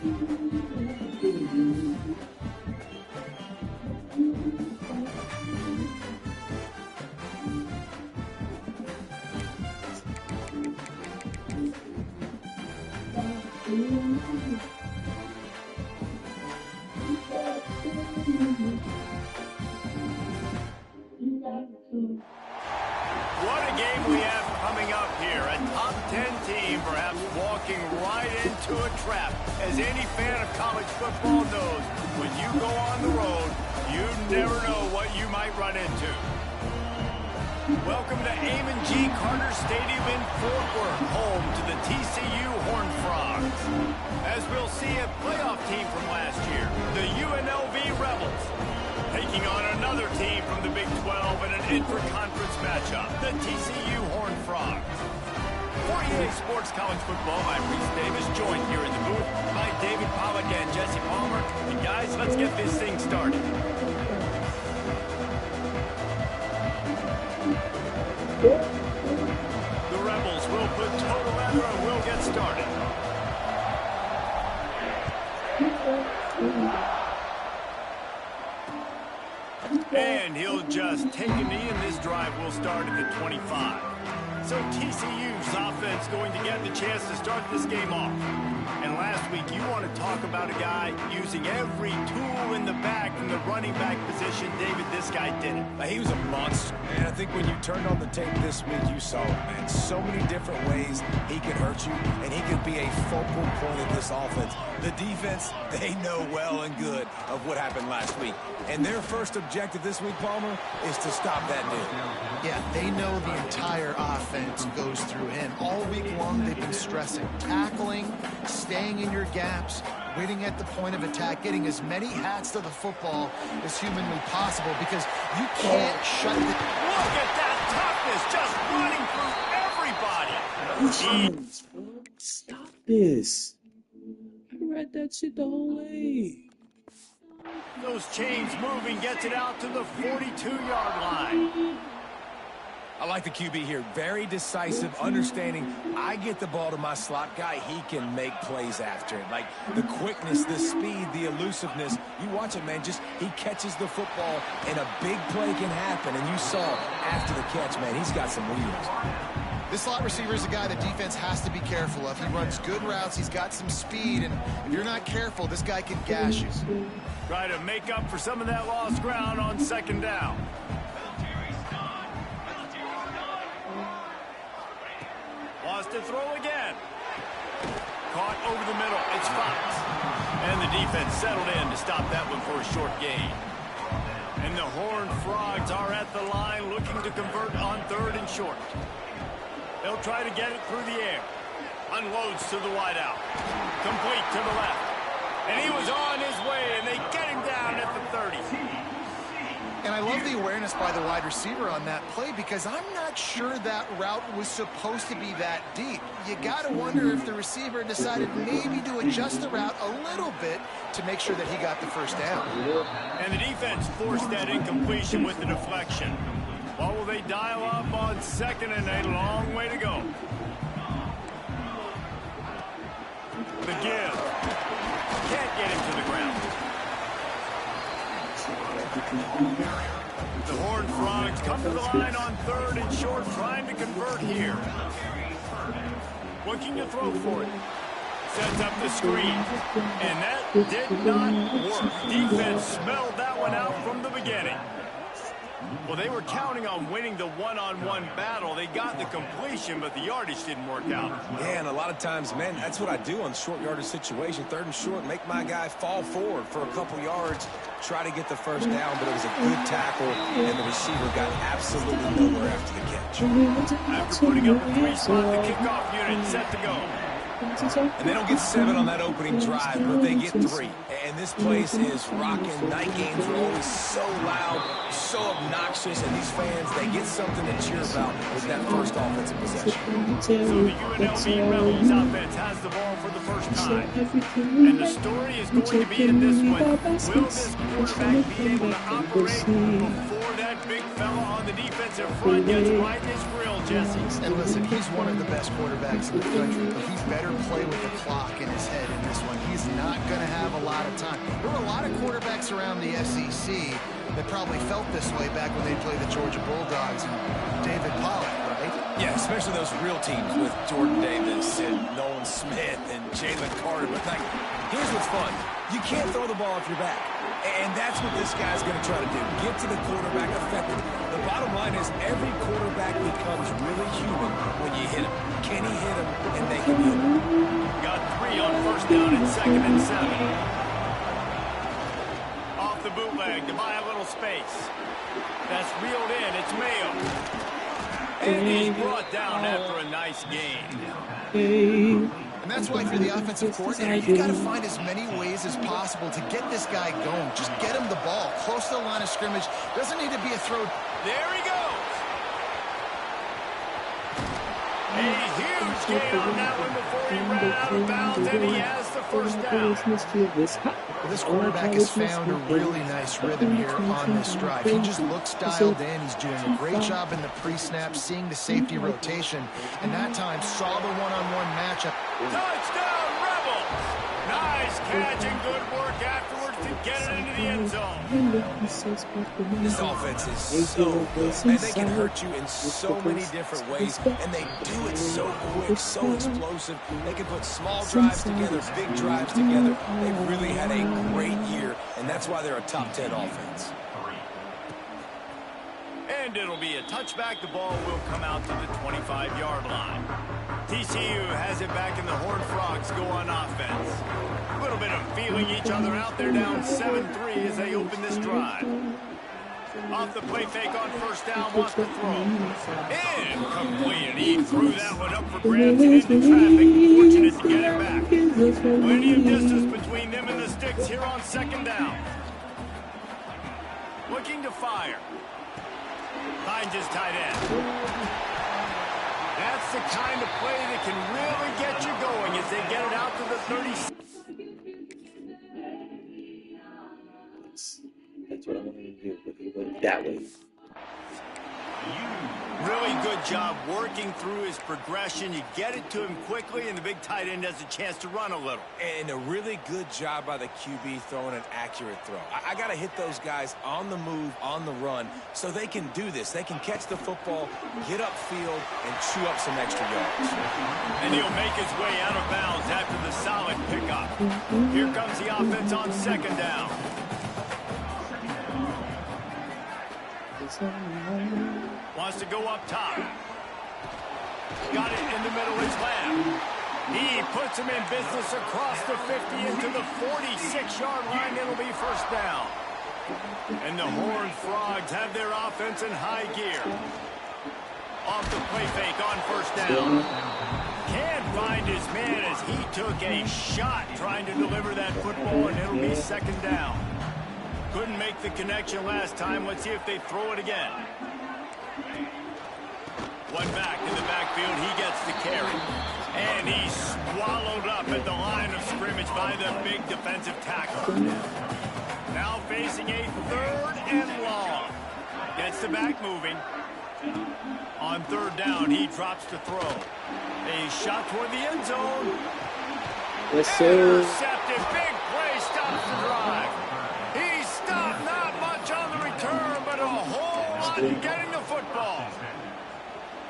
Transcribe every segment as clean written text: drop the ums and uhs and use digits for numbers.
What a game we have coming up here. A top 10 team perhaps walking right into a trap. As any fan of college football knows, when you go on the road, you never know what you might run into. Welcome to Amon G. Carter Stadium in Fort Worth, home to the TCU Horned Frogs. As we'll see, a playoff team from last year, the UNLV Rebels, taking on another team from the Big 12 in an intra-conference matchup, the TCU Horned Frogs. For EA Sports College Football, I'm Reese Davis, joined here in the booth by David Pollack and Jesse Palmer. And guys, let's get this thing started. The Rebels will put total leather and we'll get started. And he'll just take a knee, and this drive will start at the 25. So TCU's offense going to get the chance to start this game off. And last week, you want to talk about a guy using every tool in the bag from the running back position. David, this guy did it. He was a monster, man. I think when you turned on the tape this week, you saw it, man. So many different ways he can hurt you, and he can be a focal point of this offense. The defense, they know well and good of what happened last week. And their first objective this week, Palmer, is to stop that dude. Yeah, they know the entire offense goes through him. All week long, they've been stressing tackling, staying in your gaps, waiting at the point of attack, getting as many hats to the football as humanly possible, because you can't shut the... Look at that toughness, just running through everybody. Jeez, bro. Stop this. I read that shit the whole way. Those chains moving, gets it out to the 42-yard line. I like the QB here. Very decisive, understanding I get the ball to my slot guy, he can make plays after it. Like the quickness, the speed, the elusiveness. You watch it, man, just he catches the football and a big play can happen. And you saw after the catch, man, he's got some wheels. This slot receiver is a guy the defense has to be careful of. He runs good routes, he's got some speed, and if you're not careful, this guy can gash you. Try to make up for some of that lost ground on second down. Lost to throw again. Caught over the middle. It's Fox. And the defense settled in to stop that one for a short gain. And the Horned Frogs are at the line looking to convert on third and short. They'll try to get it through the air. Unloads to the wideout. Complete to the left. And he was on his way, and they get him down at the 30. And I love the awareness by the wide receiver on that play, because I'm not sure that route was supposed to be that deep. You got to wonder if the receiver decided maybe to adjust the route a little bit to make sure that he got the first down. And the defense forced that incompletion with the deflection. What will they dial up on second and a long way to go? The give. Can't get him to the ground. The Horned Frogs come to the line on third and short, trying to convert here. Looking to throw for it. Sets up the screen. And that did not work. Defense smelled that one out from the beginning. Well, they were counting on winning the one-on-one battle. They got the completion, but the yardage didn't work out. Yeah, and a lot of times, man, that's what I do on short yardage situation. Third and short, make my guy fall forward for a couple yards, try to get the first down, but it was a good tackle, and the receiver got absolutely nowhere after the catch. After putting up a 3-spot, the kickoff unit set to go. And they don't get 7 on that opening drive, but they get 3. And this place is rocking. Night games are always so loud, so obnoxious, and these fans, they get something to cheer about with that first offensive possession. So the UNLV Rebels offense has the ball for the first time. And the story is going to be in this one. Will this quarterback be able to operate before that big fella on the defensive front gets right in his grill, Jesse. And listen, he's one of the best quarterbacks in the country, but he better play with the clock in his head in this one. He's not going to have a lot of time. There were a lot of quarterbacks around the SEC that probably felt this way back when they played the Georgia Bulldogs and David Pollack, right? Yeah, especially those real teams with Jordan Davis and Nolan Smith and Jalen Carter. But like, here's what's fun. You can't throw the ball off your back. And that's what this guy's going to try to do. Get to the quarterback effectively. The bottom line is every quarterback becomes really human when you hit him. Can he hit him and make him hit him? Got 3 on first down and 2nd and 7. Off the bootleg to buy a little space. That's reeled in. It's Mayo. And he's brought down after a nice gain. And that's why if you're the offensive coordinator, you got to find as many ways as possible to get this guy going. Just get him the ball close to the line of scrimmage. Doesn't need to be a throw. There he goes. A huge gain on that one before he ran out of bounds, and he has the first down. This quarterback has found a really nice rhythm here on this drive. He just looks dialed in. He's doing a great job in the pre-snap, seeing the safety rotation, and that time saw the one-on-one matchup. Touchdown, Rebels! Nice catch and good work afterwards to get it into the end zone. This offense is so good, and they can hurt you in so many different ways, and they do it so quick, so explosive. They can put small drives together, big drives together. They've really had a great year, and that's why they're a top 10 offense. And it'll be a touchback. The ball will come out to the 25-yard line. TCU has it back, and the Horned Frogs go on offense. A little bit of feeling each other out. They're down 7-3 as they open this drive. Off the play fake on first down, wants to throw. Incomplete. He threw that one up for grabs and into traffic. Fortunate to get it back. Plenty of distance between them and the sticks here on 2nd down. Looking to fire. Finds his tight end. That's the kind of play that can really get you going as they get it out to the 30. That's what I want to do. Look at it that way. Really good job working through his progression. You get it to him quickly, and the big tight end has a chance to run a little. And a really good job by the QB throwing an accurate throw. I got to hit those guys on the move, on the run, so they can do this. They can catch the football, get upfield, and chew up some extra yards. And he'll make his way out of bounds after the solid pickup. Here comes the offense on 2nd down. Wants to go up top. Got it in the middle is Lamb. He puts him in business across the 50 into the 46-yard line. It'll be first down. And the Horned Frogs have their offense in high gear. Off the play fake on first down. Can't find his man as he took a shot trying to deliver that football, and it'll be 2nd down. Couldn't make the connection last time. Let's see if they throw it again. One back in the backfield. He gets the carry. And he's swallowed up at the line of scrimmage by the big defensive tackle. Now facing a 3rd and long. Gets the back moving. On 3rd down, he drops to throw. A shot toward the end zone. Yes, sir. Intercepted. Big play stops the drive. He stopped not much on the return, but a whole lot in getting the football.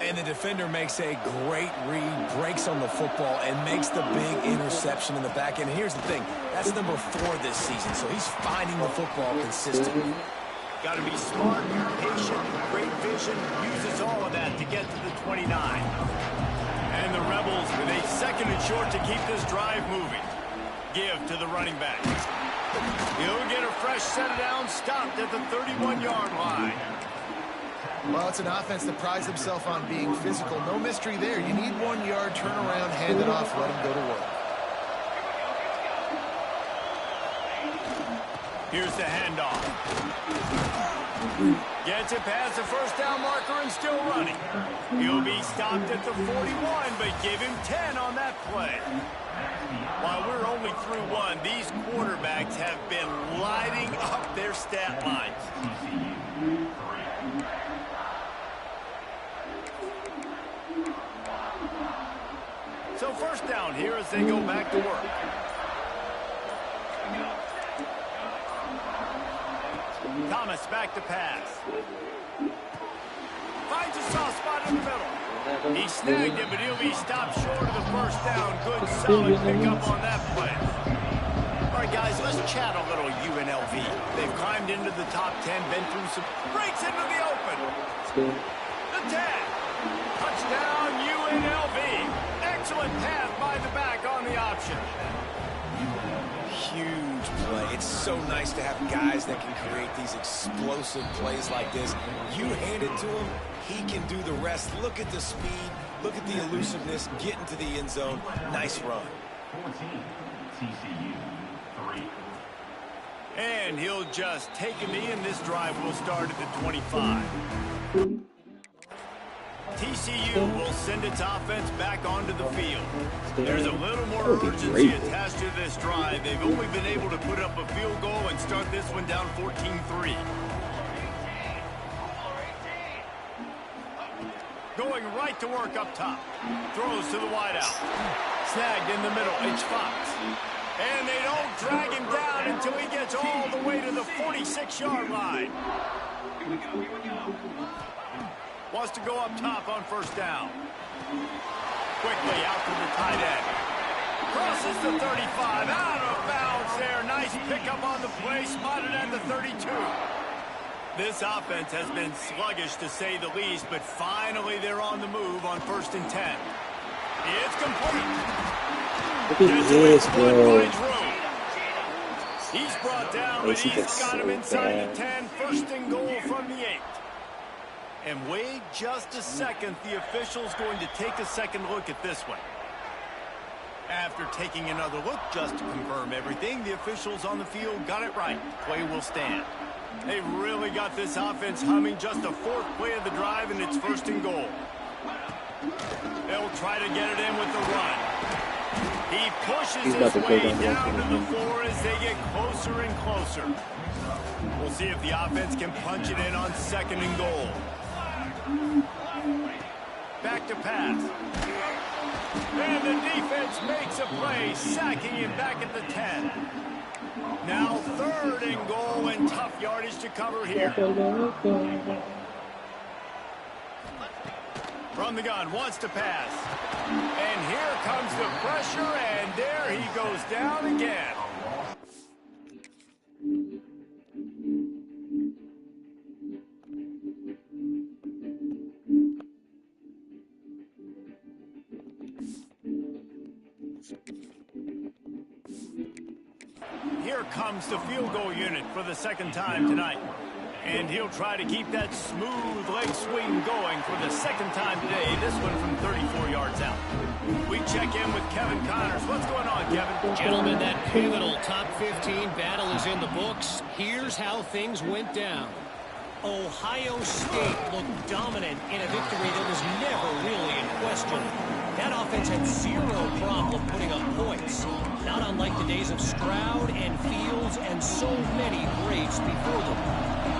And the defender makes a great read, breaks on the football, and makes the big interception in the back end. And here's the thing, that's number 4 this season, so he's finding the football consistently. Got to be smart, patient, great vision, uses all of that to get to the 29. And the Rebels with a 2nd and short to keep this drive moving. Give to the running back. He'll get a fresh set of downs, stopped at the 31-yard line. Well, it's an offense that prides themselves on being physical. No mystery there. You need 1 yard, turn around, hand it off, let him go to work. Here's the handoff. Gets it past the first down marker and still running. He'll be stopped at the 41, but give him 10 on that play. While we're only through 1, these quarterbacks have been lighting up their stat lines. first down here as they go back to work. Thomas back to pass. Finds a soft spot in the middle. He snagged it, but he'll be stopped short of the first down. Good, solid pickup on that play. All right, guys, let's chat a little UNLV. They've climbed into the top 10, been through some breaks into the open. The tag. Touchdown, UNLV. Excellent pass by the back on the option. Huge play. It's so nice to have guys that can create these explosive plays like this. You hand it to him, he can do the rest. Look at the speed. Look at the elusiveness. Get into the end zone. Nice run. 14, TCU, 3. And he'll just take a knee, and this drive will start at the 25. TCU will send its offense back onto the field. There's a little more urgency attached to this drive. They've only been able to put up a field goal and start this one down 14-3. Going right to work up top. Throws to the wideout. Snagged in the middle. It's Fox. And they don't drag him down until he gets all the way to the 46-yard line. Here we go. Wants to go up top on first down. Quickly out to the tight end. Crosses the 35. Out of bounds there. Nice pickup on the play. Spotted at the 32. This offense has been sluggish to say the least, but finally they're on the move on 1st and 10. It's complete. Look at this, bro. He's brought down, but he's got him inside the 10. 1st and goal from the 8. And wait just a second. The official's going to take a second look at this one. After taking another look just to confirm everything, the officials on the field got it right. Play will stand. They really got this offense humming. Just a 4th play of the drive, and it's 1st and goal. They'll try to get it in with the run. He pushes his way down to the floor as they get closer and closer. We'll see if the offense can punch it in on 2nd and goal. Back to pass. And the defense makes a play, sacking him back at the 10. Now 3rd and goal, and tough yardage to cover here. From the gun, wants to pass. And here comes the pressure, and there he goes down again. Here comes the field goal unit for the 2nd time tonight. And he'll try to keep that smooth leg swing going for the 2nd time today. This one from 34 yards out. We check in with Kevin Connors. What's going on, Kevin? Gentlemen, that pivotal top 15 battle is in the books. Here's how things went down. Ohio State looked dominant in a victory that was never really in question. That offense had zero problem putting up points. Not unlike the days of Stroud and Fields and so many greats before them.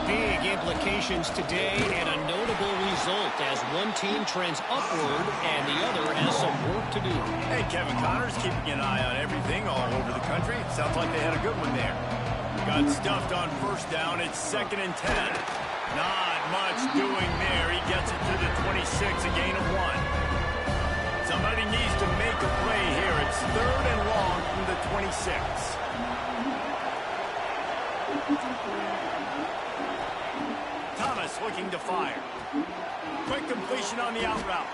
Big implications today and a notable result as one team trends upward and the other has some work to do. Hey, Kevin Connors keeping an eye on everything all over the country. Sounds like they had a good one there. Got stuffed on 1st down. It's 2nd and 10. Not much doing there. He gets it to the 26, a gain of 1. Somebody needs to make a play here. It's 3rd and long from the 26. Thomas looking to fire. Quick completion on the out route.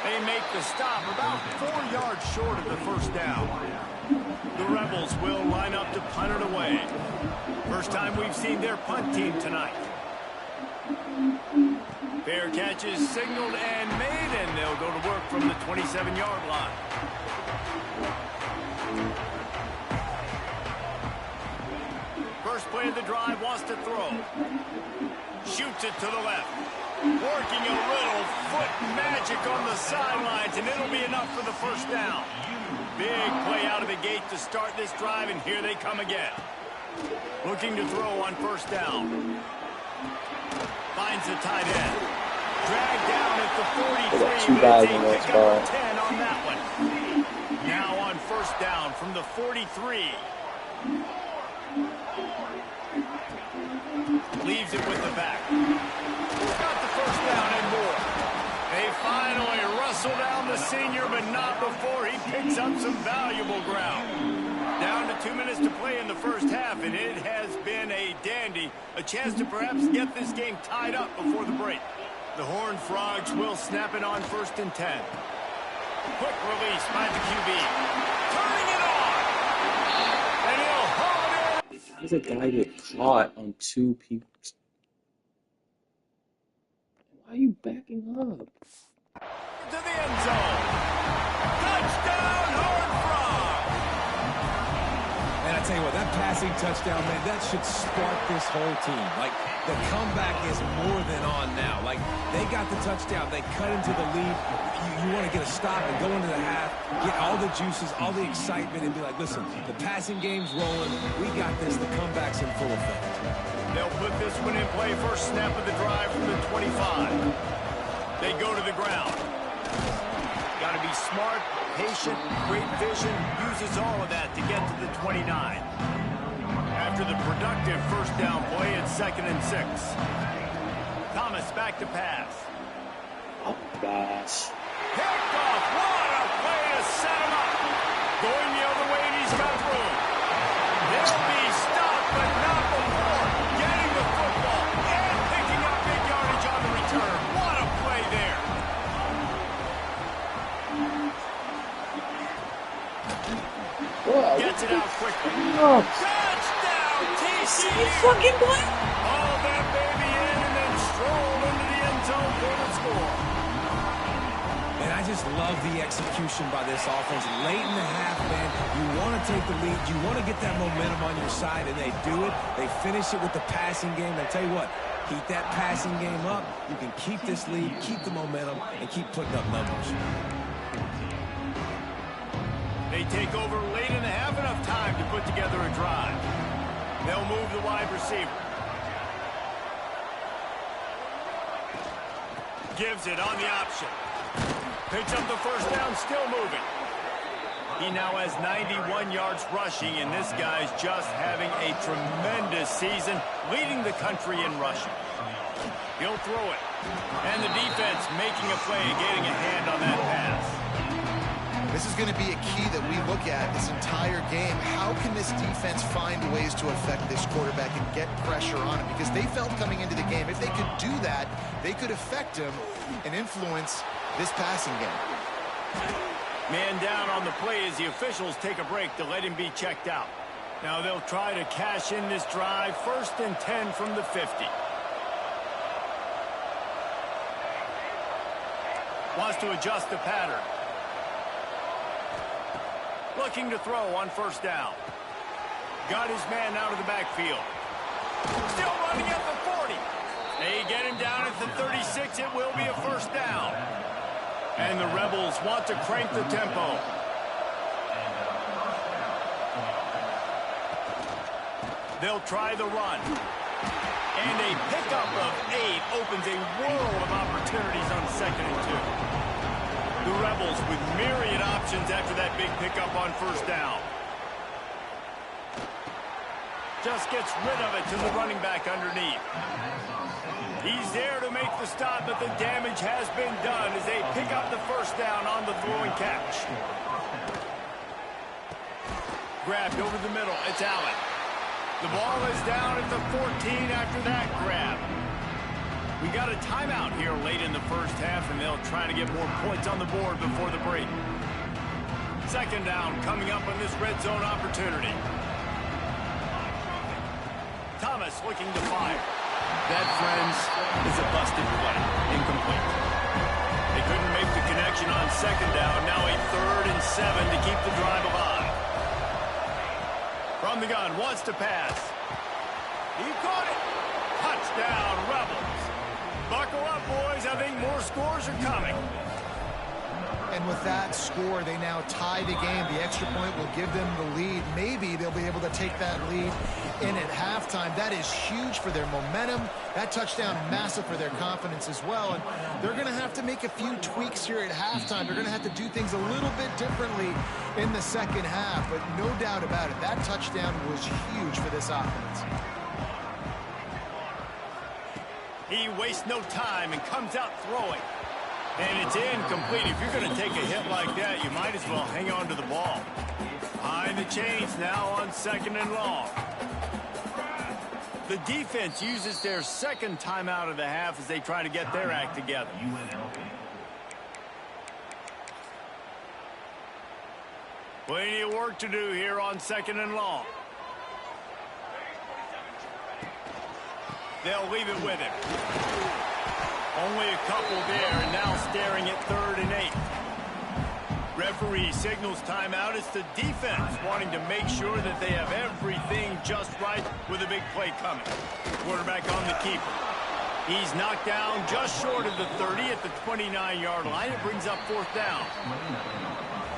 They make the stop about 4 yards short of the 1st down. The Rebels will line up to punt it away. First time we've seen their punt team tonight. Fair catch is signaled and made, and they'll go to work from the 27-yard line. First play of the drive, wants to throw. Shoots it to the left. Working a little foot magic on the sidelines, and it'll be enough for the 1st down. Big play out of the gate to start this drive, and here they come again. Looking to throw on 1st down. Finds the tight end. Dragged down at the 43. They got two but guys it's a in that pickup of spot. 10 on that one. Now on first down from the 43. Leaves it with the back. Got the first down and more. They finally wrestle down the senior, but not before he picks up some valuable ground. Down to 2 minutes to play in the first half, and it has been a dandy. A chance to perhaps get this game tied up before the break. The Horned Frogs will snap it on first and 10. Quick release by the QB. Turning it on. And he'll haul it in. How does a guy get caught on two people? Why are you backing up? To the end zone. Touchdown, Horned Frogs. And I tell you what, that passing touchdown, man, that should spark this whole team. Like, the comeback is more than on now. Like, they got the touchdown. They cut into the lead. You want to get a stop and go into the half, get all the juices, all the excitement, and be like, listen, the passing game's rolling. We got this. The comeback's in full effect. They'll put this one in play. First snap of the drive from the 25. They go to the ground. Got to be smart, patient, great vision. Uses all of that to get to the 29. After the productive first down play, it's 2nd and 6. Thomas back to pass. Oh, gosh. Picked off. What a play to set him up. Going the other way, and he's got room. They'll be stopped, but not before getting the football and picking up big yardage on the return. What a play there. Whoa. Gets it out quickly. Oh, Touchdown, TCU. fucking play. All that baby in and then stroll into the end zone for the score. And I just love the execution by this offense. Late in the half, man, you want to take the lead. You want to get that momentum on your side, and they do it. They finish it with the passing game. I tell you what, keep that passing game up. You can keep this lead, keep the momentum, and keep putting up numbers. They take over late in the half, enough time to put together a drive. They'll move the wide receiver. Gives it on the option. Picks up the first down, still moving. He now has 91 yards rushing, and this guy's just having a tremendous season, leading the country in rushing. He'll throw it. And the defense making a play and getting a hand on that pass. This is going to be a key that we look at this entire game. How can this defense find ways to affect this quarterback and get pressure on him? Because they felt coming into the game, if they could do that, they could affect him and influence this passing game. Man down on the play as the officials take a break to let him be checked out. Now they'll try to cash in this drive. 1st and 10 from the 50. Wants to adjust the pattern. Looking to throw on first down. Got his man out of the backfield. Still running at the 40. They get him down at the 36. It will be a first down. And the Rebels want to crank the tempo. They'll try the run. And a pickup of 8 opens a world of opportunities on 2nd and 2. The Rebels with myriad options after that big pickup on first down. Just gets rid of it to the running back underneath. He's there to make the stop, but the damage has been done as they pick up the first down on the throwing catch. Grabbed over the middle. It's Allen. The ball is down at the 14 after that grab. We got a timeout here late in the first half, and they'll try to get more points on the board before the break. 2nd down coming up on this red zone opportunity. Thomas looking to fire. That, friends, is a busted play. Incomplete. They couldn't make the connection on 2nd down. Now a 3rd and 7 to keep the drive alive. From the gun, wants to pass. He caught it. Touchdown, Rebels. Buckle up, boys. I think more scores are coming. And with that score, they now tie the game. The extra point will give them the lead. Maybe they'll be able to take that lead in at halftime. That is huge for their momentum. That touchdown, massive for their confidence as well. And they're going to have to make a few tweaks here at halftime. They're going to have to do things a little bit differently in the second half. But no doubt about it, that touchdown was huge for this offense. He wastes no time and comes out throwing. And it's incomplete. If you're going to take a hit like that, you might as well hang on to the ball. Behind the chains now on 2nd and long. The defense uses their second timeout of the half as they try to get their act together. Plenty of work to do here on 2nd and long. They'll leave it with him. Only a couple there, and now staring at 3rd and 8. Referee signals timeout. It's the defense wanting to make sure that they have everything just right with a big play coming. Quarterback on the keeper. He's knocked down just short of the 30 at the 29-yard line. It brings up 4th down.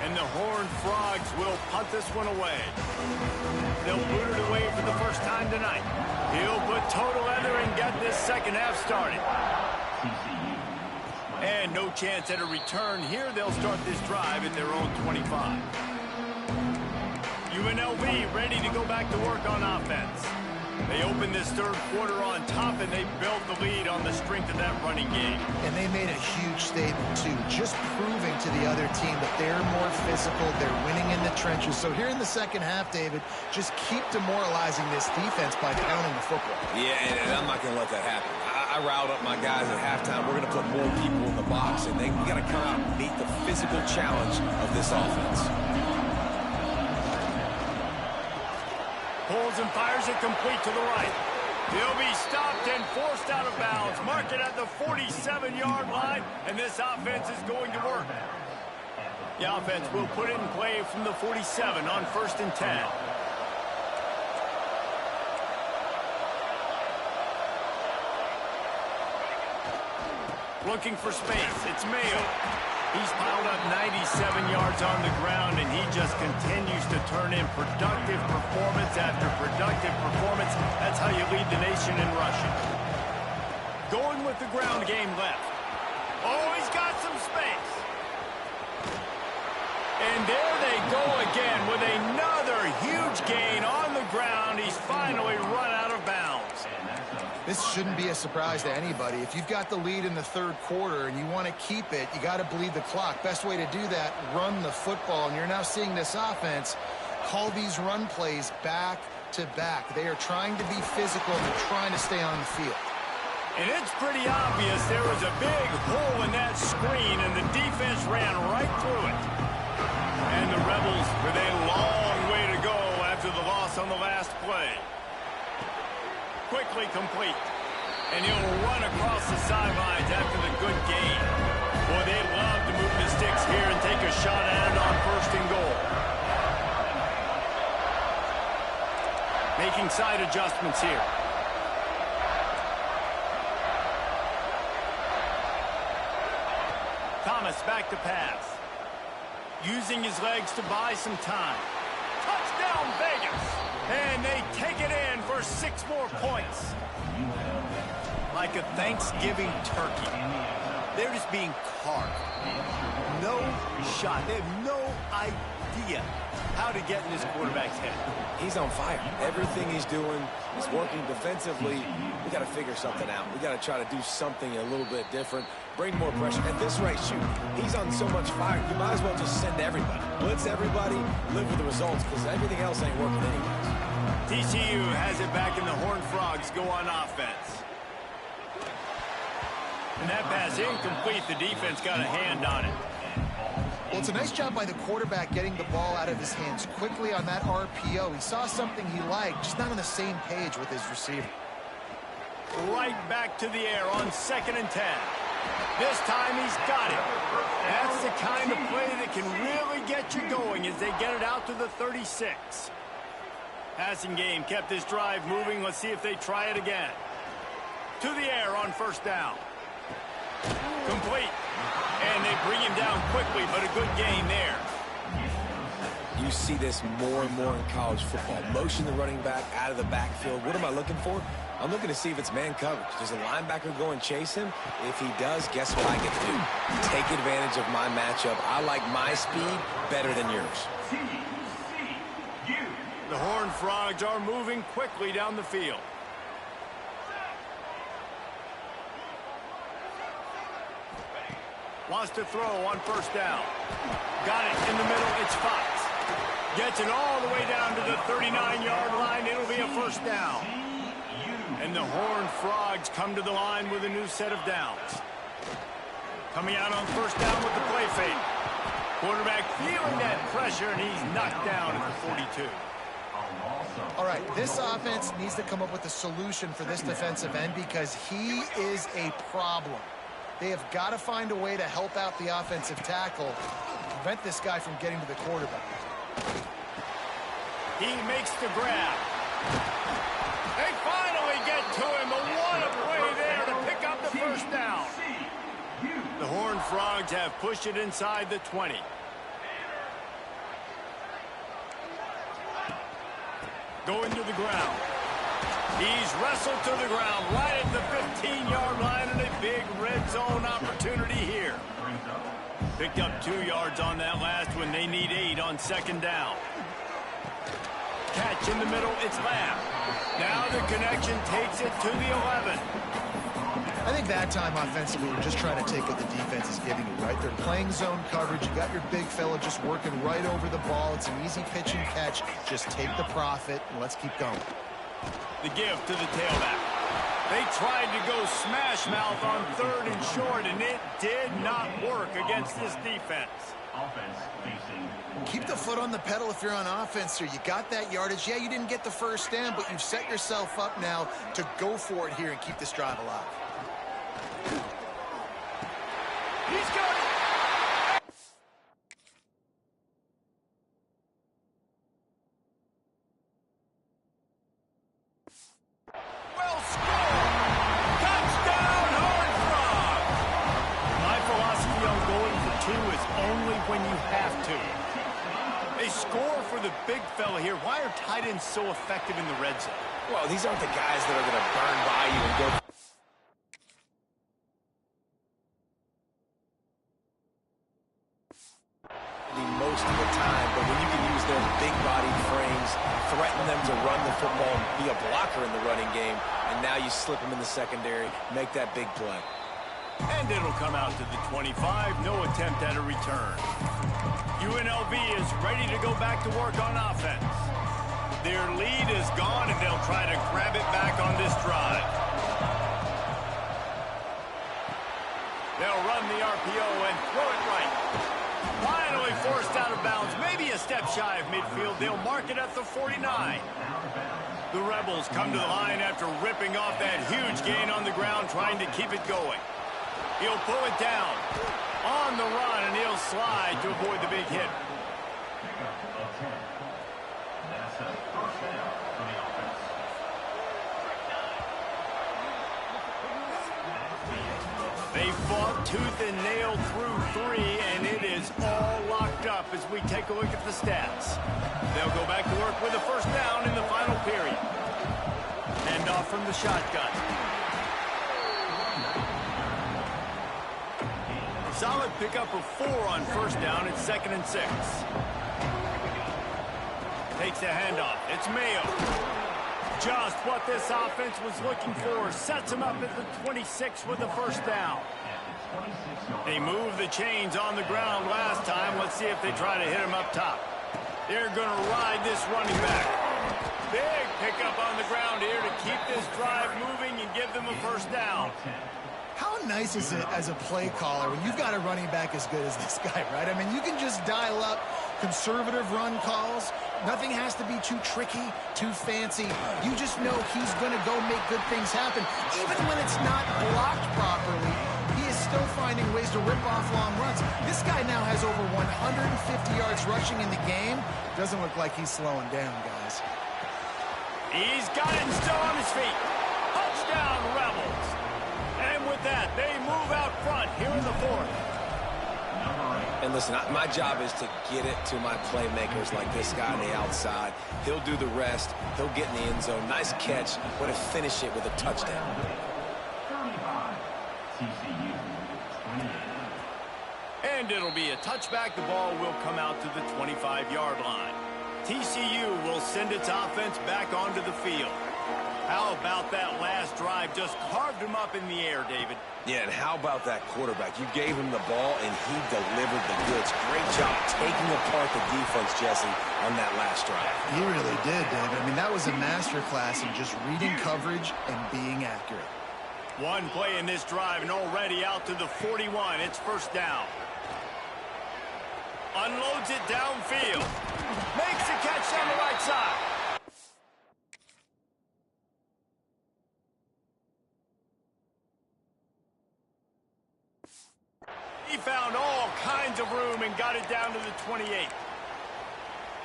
And the Horned Frogs will punt this one away. They'll boot it away for the first time tonight. He'll put total leather and get this second half started. And no chance at a return here. They'll start this drive at their own 25. UNLV ready to go back to work on offense. They opened this third quarter on top, and they built the lead on the strength of that running game. And they made a huge statement, too, just proving to the other team that they're more physical, they're winning in the trenches. So here in the second half, David, just keep demoralizing this defense by pounding the football. Yeah, and I'm not going to let that happen. I riled up my guys at halftime. We're going to put more people in the box, and we got to come out and meet the physical challenge of this offense. Pulls and fires it complete to the right. He'll be stopped and forced out of bounds. Mark it at the 47-yard line, and this offense is going to work. The offense will put it in play from the 47 on 1st and 10. Looking for space. It's Mayo. He's piled up 97 yards on the ground, and he just continues to turn in productive performance after productive performance. That's how you lead the nation in rushing. Going with the ground game left. Oh, he's got some space. And there they go again with another huge gain on the ground. He's finally run out of bounds. This shouldn't be a surprise to anybody. If you've got the lead in the third quarter and you want to keep it, you got to bleed the clock. Best way to do that, run the football. And you're now seeing this offense call these run plays back to back. They are trying to be physical, and they're trying to stay on the field. And it's pretty obvious there was a big hole in that screen, and the defense ran right through it. And the Rebels with a long way to go after the loss on the last play. Quickly complete. And he'll run across the sidelines after the good gain. Boy, they love to move the sticks here and take a shot at it on 1st and goal. Making side adjustments here. Thomas back to pass. Using his legs to buy some time. Touchdown, Vegas! And they take it in for 6 more points. Like a Thanksgiving turkey. They're just being carved. No shot. They have no idea how to get in this quarterback's head. He's on fire. Everything he's doing is working defensively. We got to figure something out. We got to try to do something a little bit different. Bring more pressure. At this rate, shoot, he's on so much fire, you might as well just send everybody. Blitz everybody, live with the results, because everything else ain't working anyways. TCU has it back, and the Horned Frogs go on offense. And that pass incomplete. The defense got a hand on it. Well, it's a nice job by the quarterback getting the ball out of his hands quickly on that RPO. He saw something he liked, just not on the same page with his receiver. Right back to the air on 2nd and 10. This time he's got it. That's the kind of play that can really get you going as they get it out to the 36. Passing game kept this drive moving. Let's see if they try it again. To the air on 1st down. Complete. And they bring him down quickly, but a good gain there. You see this more and more in college football. Motion the running back out of the backfield. What am I looking for? I'm looking to see if it's man coverage. Does a linebacker go and chase him? If he does, guess what I get to do? Take advantage of my matchup. I like my speed better than yours. The Horned Frogs are moving quickly down the field. Wants to throw on first down. Got it in the middle. It's Fox. Gets it all the way down to the 39-yard line. It'll be a first down. And the Horned Frogs come to the line with a new set of downs. Coming out on first down with the play fake. Quarterback feeling that pressure, and he's knocked down at the 42. All right, this offense needs to come up with a solution for this defensive end because he is a problem. They have got to find a way to help out the offensive tackle, prevent this guy from getting to the quarterback. He makes the grab. They finally get to him, but what a play there to pick up the first down. The Horned Frogs have pushed it inside the 20. Going to the ground. He's wrestled to the ground right at the 15-yard line, and a big red zone opportunity here. Picked up 2 yards on that last one. They need 8 on second down. Catch in the middle. It's Lamb. Now the connection takes it to the 11. I think that time offensively, we're just trying to take what the defense is giving you, right? They're playing zone coverage. You got your big fella just working right over the ball. It's an easy pitch and catch. Just take the profit, and let's keep going. The give to the tailback. They tried to go smash mouth on third and short, and it did not work against this defense. Keep the foot on the pedal if you're on offense here. You got that yardage. Yeah, you didn't get the first down, but you've set yourself up now to go for it here and keep this drive alive. He's got it. Well scored. Touchdown, Horned Frogs. My philosophy on going for 2 is only when you have to. They score for the big fella here. Why are tight ends so effective in the red zone? Well, these aren't the guys that are going to burn by you and go most of the time, but when you can use their big-bodied frames, threaten them to run the football, be a blocker in the running game, and now you slip them in the secondary, make that big play. And it'll come out to the 25. No attempt at a return. UNLV is ready to go back to work on offense. Their lead is gone, and they'll try to grab it back on this drive. They'll run the RPO and throw it right. Finally forced out of bounds, maybe a step shy of midfield. They'll mark it at the 49. The Rebels come to the line after ripping off that huge gain on the ground, trying to keep it going. He'll pull it down on the run, and he'll slide to avoid the big hit. They fought tooth and nail through 3, and it is all locked up as we take a look at the stats. They'll go back to work with a first down in the final period. Hand off from the shotgun. Solid pickup of 4 on first down. It's 2nd and 6. Takes a handoff. It's Mayo. Just what this offense was looking for. Sets him up at the 26 with the first down. They moved the chains on the ground last time. Let's see if they try to hit him up top. They're going to ride this running back. Big pickup on the ground here to keep this drive moving and give them a first down. How nice is it as a play caller when you've got a running back as good as this guy, right? I mean, you can just dial up conservative run calls. Nothing has to be too tricky, too fancy. You just know he's going to go make good things happen. Even when it's not blocked properly, he is still finding ways to rip off long runs. This guy now has over 150 yards rushing in the game. Doesn't look like he's slowing down, guys. He's got it still on his feet. Touchdown, Rebels. And with that, they move out front here in the 4th. And listen, my job is to get it to my playmakers like this guy on the outside. He'll do the rest. He'll get in the end zone. Nice catch, but to finish it with a touchdown. 35, TCU, 28. And it'll be a touchback. The ball will come out to the 25-yard line. TCU will send its offense back onto the field. How about that last drive? Just carved him up in the air, David. Yeah, and how about that quarterback? You gave him the ball, and he delivered the goods. Great job taking apart the defense, Jesse, on that last drive. He really did, David. I mean, that was a masterclass in just reading coverage and being accurate. One play in this drive, and already out to the 41. It's first down. Unloads it downfield. Makes a catch on the right side. He found all kinds of room and got it down to the 28.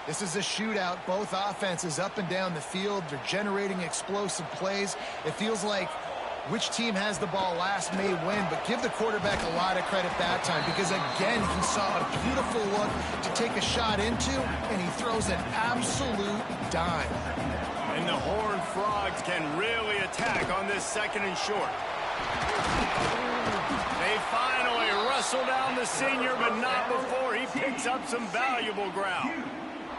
This is a shootout. Both offenses up and down the field. They're generating explosive plays. It feels like which team has the ball last may win, but give the quarterback a lot of credit that time because, again, he saw a beautiful look to take a shot into, and he throws an absolute dime. And the Horned Frogs can really attack on this second and short. They finally wrestle down the senior, but not before he picks up some valuable ground.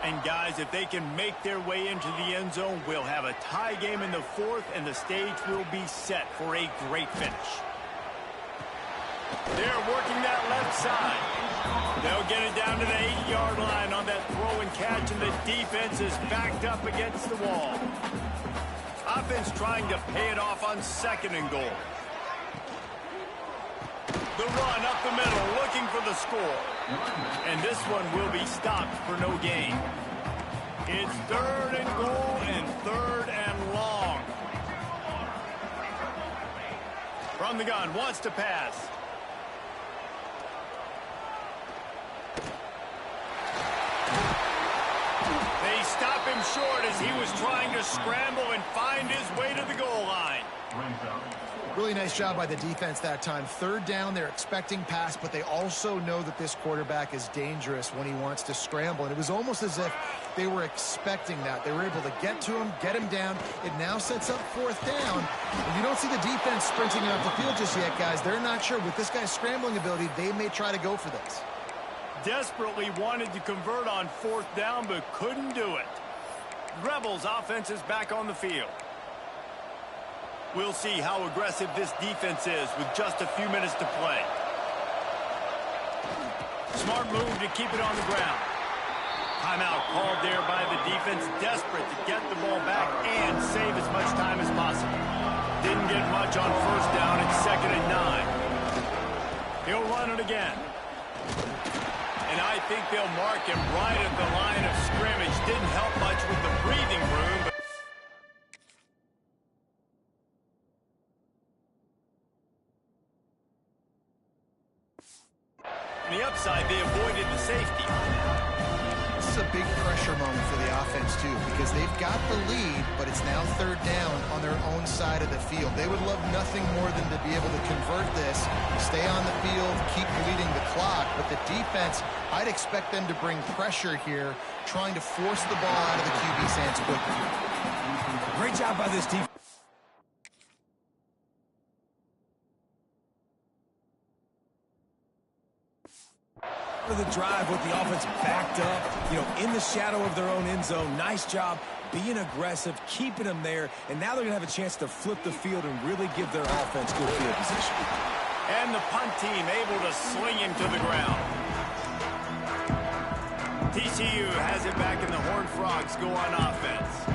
And, guys, if they can make their way into the end zone, we'll have a tie game in the fourth, and the stage will be set for a great finish. They're working that left side. They'll get it down to the 8-yard line on that throw and catch, and the defense is backed up against the wall. Offense trying to pay it off on second and goal. The run up the middle, looking for the score. And this one will be stopped for no gain. It's third and goal and third and long. From the gun, wants to pass. They stop him short as he was trying to scramble and find his way to the goal line. Really nice job by the defense that time. Third down, they're expecting pass, but they also know that this quarterback is dangerous when he wants to scramble. And it was almost as if they were expecting that. They were able to get to him, get him down. It now sets up fourth down. And you don't see the defense sprinting off the field just yet, guys. They're not sure. With this guy's scrambling ability, they may try to go for this. Desperately wanted to convert on fourth down, but couldn't do it. Rebels offense is back on the field. We'll see how aggressive this defense is with just a few minutes to play. Smart move to keep it on the ground. Timeout called there by the defense, desperate to get the ball back and save as much time as possible. Didn't get much on first down. It's second and 9. He'll run it again. And I think they'll mark him right at the line of scrimmage. Didn't help much with the breathing room, but on the upside, they avoided the safety. This is a big pressure moment for the offense, too, because they've got the lead, but it's now third down on their own side of the field. They would love nothing more than to be able to convert this, stay on the field, keep bleeding the clock. But the defense, I'd expect them to bring pressure here, trying to force the ball out of the QB's hands quickly. Great job by this defense. The drive with the offense backed up, in the shadow of their own end zone. Nice job being aggressive, keeping them there, and now they're going to have a chance to flip the field and really give their offense good field position. And the punt team able to sling him to the ground. TCU has it back, and the Horned Frogs go on offense.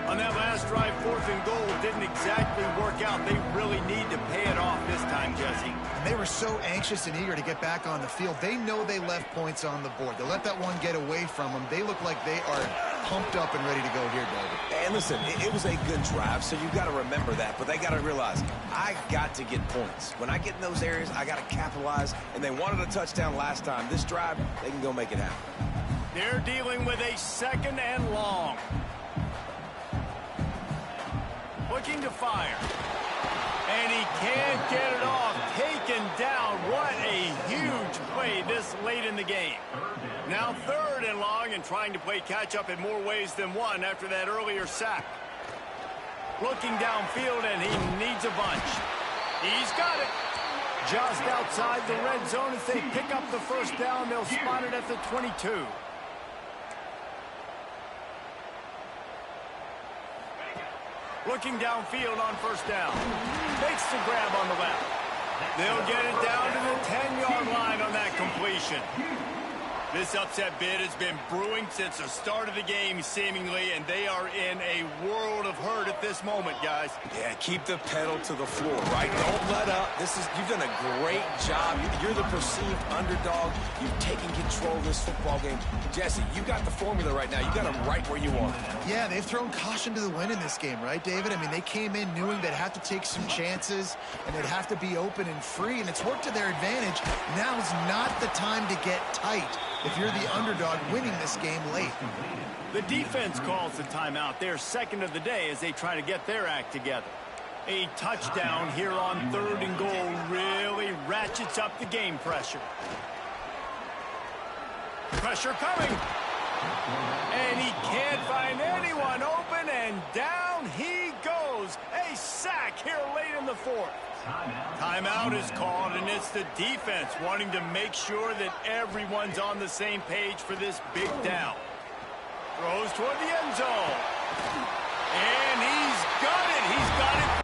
On that last drive, fourth and goal didn't exactly work out. They really need to pay it off this time, Jesse. And they were so anxious and eager to get back on the field. They know they left points on the board. They let that one get away from them. They look like they are pumped up and ready to go here, David. And listen, it was a good drive, so you've got to remember that. But they got to realize, I got to get points. When I get in those areas, I got to capitalize. And they wanted a touchdown last time. This drive, they can go make it happen. They're dealing with a second and long. Looking to fire. And he can't get it off. Taken down. What a huge play this the game. Now 3rd and long and trying to play catch-up in more ways than one after that earlier sack. Looking downfield, and he needs a bunch. He's got it. Just outside the red zone as they pick up the first down. They'll spot it at the 22. Looking downfield on first down. Makes the grab on the left. They'll get it down to the 10-yard line on that completion. This upset bid has been brewing since the start of the game, seemingly, and they are in a world of hurt at this moment, guys. Yeah, keep the pedal to the floor, right? Don't let up. You've done a great job. You're the perceived underdog. You've taken control of this football game. Jesse, you got the formula right now. You got them right where you want them. Yeah, they've thrown caution to the wind in this game, right, David? I mean, they came in knowing they'd have to take some chances, and they'd have to be open and free, and it's worked to their advantage. Now's not the time to get tight if you're the underdog winning this game late. The defense calls the timeout. They're second of the day as they try to get their act together. A touchdown here on 3rd and goal really ratchets up the game pressure. Pressure coming. And he can't find anyone open, and down he goes. A sack here late in the 4th. Timeout is called, and it's the defense wanting to make sure that everyone's on the same page for this big down. Throws toward the end zone. And he's got it. He's got it.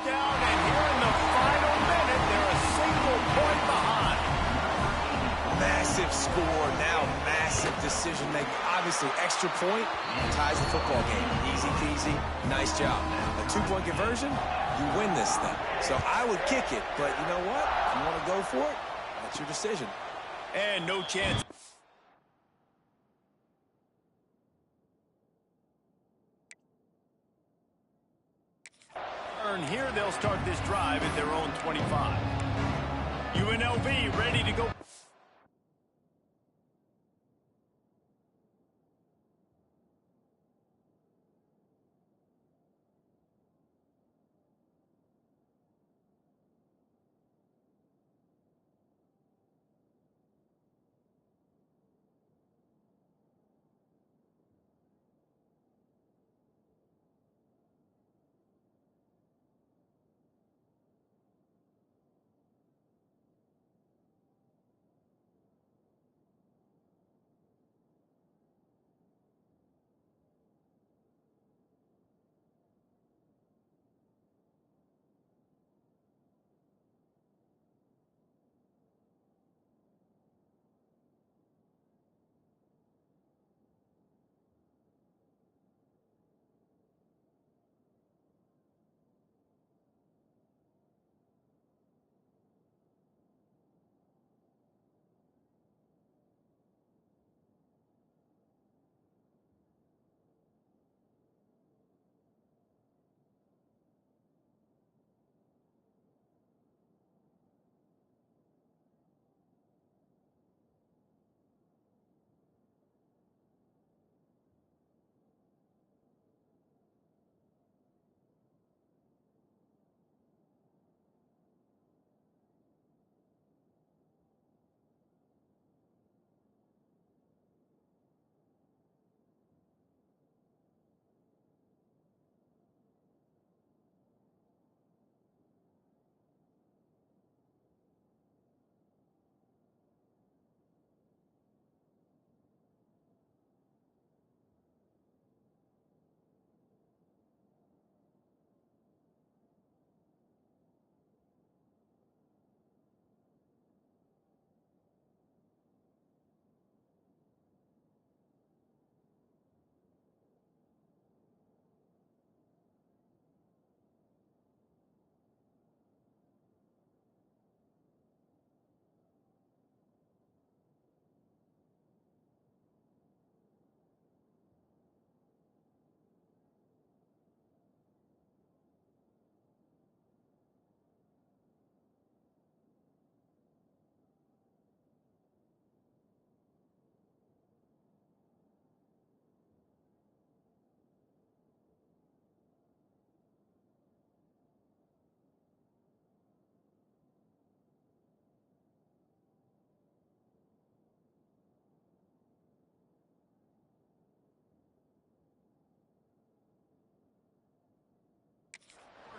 Down, and here in the final minute, they're a single point behind. Massive score, now massive decision making. Obviously, extra point ties the football game. Easy peasy, nice job. A 2-point conversion, you win this thing. So I would kick it, but you know what? If you want to go for it, that's your decision. And no chance. Here they'll start this drive at their own 25. UNLV ready to go.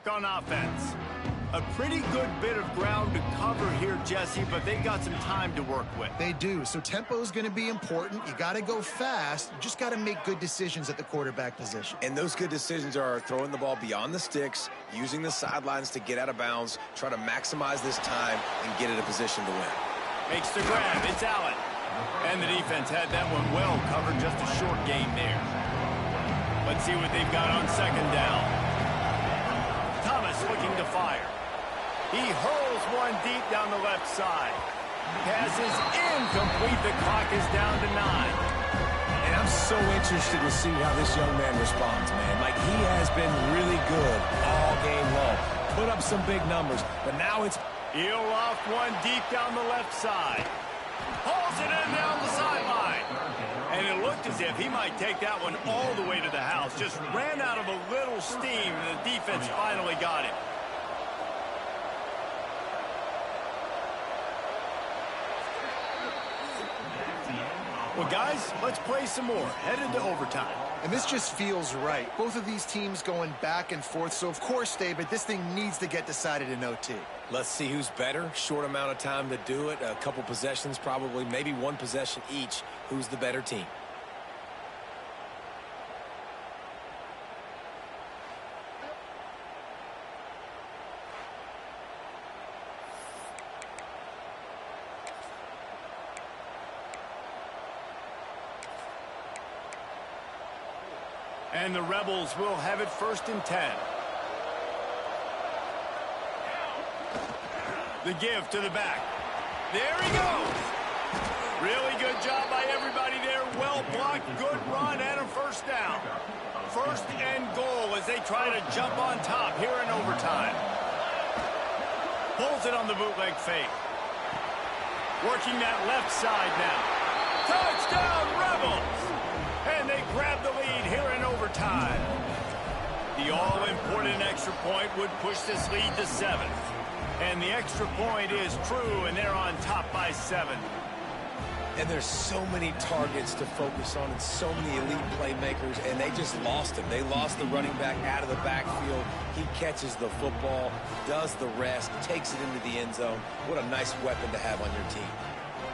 back on offense. A pretty good bit of ground to cover here, Jesse, but they've got some time to work with. They do, so tempo is going to be important. You got to go fast. You just got to make good decisions at the quarterback position. And those good decisions are throwing the ball beyond the sticks, using the sidelines to get out of bounds, try to maximize this time, and get in a position to win. Makes the grab. It's Allen. And the defense had that one well covered, just a short gain there. Let's see what they've got on second down. Thomas looking to fire. He hurls one deep down the left side. Pass is incomplete. The clock is down to 9. And I'm so interested to see how this young man responds, man. Like, he has been really good all game long. Put up some big numbers, but now it's... He'll off one deep down the left side. Hauls it in down the sideline. And it looked as if he might take that one all the way to the house. Just ran out of a little steam, and the defense finally got it. Well, guys, let's play some more. Headed to overtime. And this just feels right. Both of these teams going back and forth. So, of course, David, this thing needs to get decided in OT. Let's see who's better. Short amount of time to do it. A couple possessions, probably, maybe one possession each. Who's the better team? And the Rebels will have it 1st and 10. The give to the back. There he goes. Really good job by everybody there. Well blocked, good run, and a 1st down. 1st and goal as they try to jump on top here in overtime. Pulls it on the bootleg fake. Working that left side now. Touchdown, Rebels! And they grab the lead here in overtime. The all-important extra point would push this lead to 7. And the extra point is true, and they're on top by 7. And there's so many targets to focus on and so many elite playmakers, and they just lost him. They lost the running back out of the backfield. He catches the football, does the rest, takes it into the end zone. What a nice weapon to have on your team.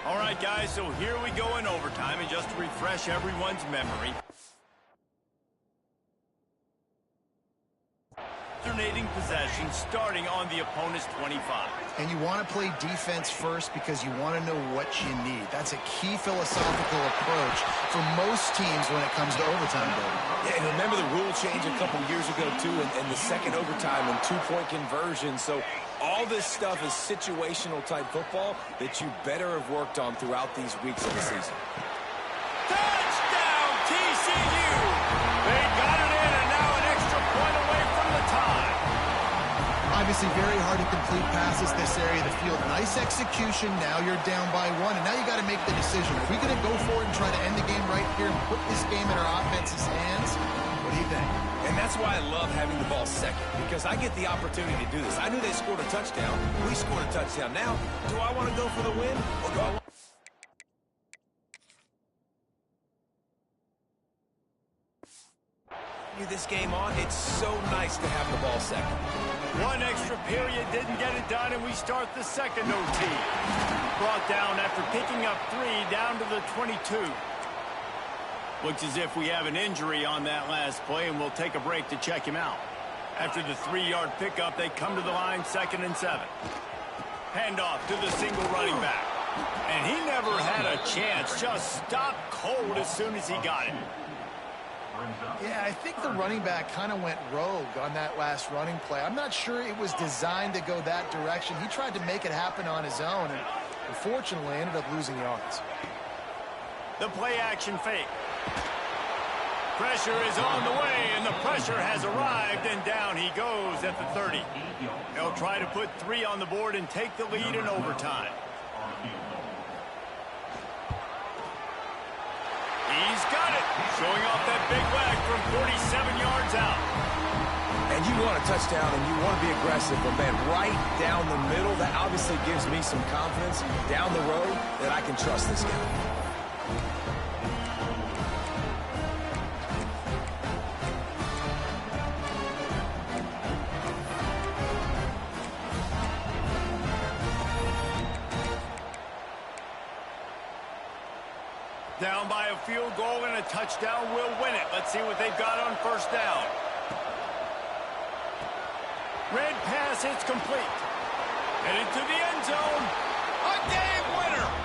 All right, guys, so here we go in overtime, and just to refresh everyone's memory, alternating possession starting on the opponent's 25. And you want to play defense first because you want to know what you need. That's a key philosophical approach for most teams when it comes to overtime, David. Yeah, and remember the rule change a couple years ago, too, and the second overtime and two-point conversion. So all this stuff is situational type football that you better have worked on throughout these weeks of the season. Touchdown, TCU! They got it in, and now an extra point away from the tie. Obviously, very hard to complete passes this area of the field. Nice execution. Now you're down by 1, and now you got to make the decision. Are we going to go for it and try to end the game right here and put this game in our offense's hands? What do you think? And that's why I love having the ball second, because I get the opportunity to do this. I knew they scored a touchdown. We scored a touchdown. Now, do I want to go for the win, or do I want... this game on? It's so nice to have the ball second. One extra period didn't get it done, and we start the second OT. Brought down after picking up 3 down to the 22. Looks as if we have an injury on that last play, and we'll take a break to check him out. After the 3-yard pickup, they come to the line 2nd and 7. Handoff to the single running back. And he never had a chance. Just stopped cold as soon as he got it. Yeah, I think the running back kind of went rogue on that last running play. I'm not sure it was designed to go that direction. He tried to make it happen on his own, and unfortunately ended up losing yards. The play-action fake. Pressure is on the way, and the pressure has arrived, and down he goes at the 30. They'll try to put 3 on the board and take the lead in overtime. He's got it, showing off that big leg from 47 yards out. And you want a touchdown, and you want to be aggressive, but, man, right down the middle, that obviously gives me some confidence down the road that I can trust this guy. Down by a field goal and a touchdown will win it. Let's see what they've got on first down. Red pass, it's complete. Headed to the end zone. A game winner.